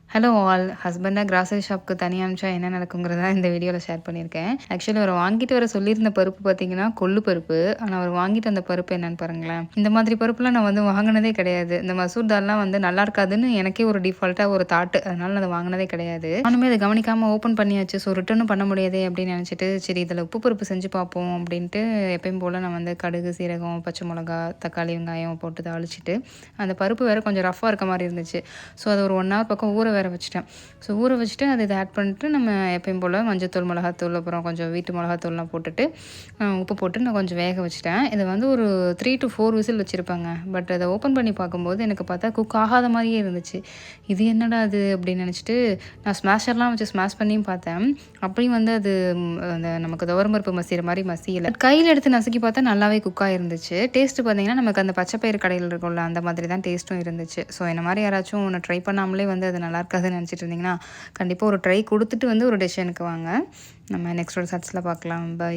Hello all. ஹஸ்பண்டா grocery ஷாப்க்கு தனியா அனுப்பிச்சா என்ன நடக்குங்கிறத இந்த வீடியோல ஷேர் பண்ணியிருக்கேன். ஆக்சுவலி அவரு வாங்கிட்டு வர சொல்லியிருந்த பருப்பு பார்த்தீங்கன்னா, கொள்ளு பருப்பு. ஆனா அவரு வாங்கிட்டு வந்த பருப்பு என்னன்னு பாருங்களேன். இந்த மாதிரி பருப்புலாம் நான் வந்து வாங்குனதே கிடையாது. இந்த மசூர் தால்லாம் வந்து நல்லா இருக்காதுன்னு எனக்கே ஒரு டிஃபால்ட்டா ஒரு தாட்டு. அதனால நான் அத வாங்குனதே கிடையாது. நானுமே அத கவனிக்காம ஓப்பன் பண்ணியாச்சு. ஸோ ரிட்டர்னும் பண்ண முடியாதே அப்படின்னு நெனச்சுட்டு, சரி இதில உப்பு பருப்பு செஞ்சு பார்ப்போம் அப்படின்ட்டு எப்பயும் போல நான் வந்து கடுகு, சீரகம், பச்சை மிளகா, தக்காளி, வெங்காயம் போட்டு தாளிச்சுட்டு, அந்த பருப்பு வேற கொஞ்சம் ரஃப்பா இருக்க மாரி இருந்துச்சு. ஸோ அத ஒரு 1 ஹவர் பக்கம் ஊற வேற வச்சுட்டேன். ஸோ ஊற வச்சுட்டு அத இத ஆட் பண்ணிட்டு நம்ம எப்பயும் போல மஞ்சத்தூள், மிளகாத்தூள், அப்புறம் கொஞ்சம் வீட்டு மிளகாத்தூள்லாம் போட்டுட்டு, உப்பு போட்டு நான் கொஞ்சம் வேக வச்சுட்டேன். இத வந்து ஒரு 3 to 4 விசில் வச்சிருப்பேங்க. பட் அத ஓப்பன் பண்ணி பார்க்கும்போது எனக்கு பார்த்தா குக் ஆகாத மாரியே இருந்துச்சு. இது என்னடா இது அப்படின்னு நினச்சிட்டு நான் ஸ்மாஷர்லாம் வச்சு ஸ்மாஷ் பண்ணியும் பார்த்தேன். அப்படியும் வந்து அது அந்த நமக்கு துவரம் பருப்பு மசியிற மாரி மசியல. கையில எடுத்து நசுக்கி பார்த்தா நல்லாவே குக் ஆயிருந்துச்சு. டேஸ்ட் பார்த்தீங்கன்னா, நமக்கு அந்த பச்சை பயிறு கடையில இருக்கும்ல அந்த மாதிரி தான் டேஸ்ட்டும் இருந்துச்சு. ஸோ என்ன மாரி யாராச்சும் ஒண்ணு ட்ரை பண்ணாமலே வந்து அது நல்லா இருக்காதுன்னு நினச்சிட்டு இருந்தீங்கன்னா, கண்டிப்பா ஒரு ட்ரை குடுத்துட்டு வந்து ஒரு டெசிஷனுக்கு வாங்க. நம்ம நெக்ஸ்ட் ஒரு ஷார்ட்ஸ்ல பார்க்கலாம். பை.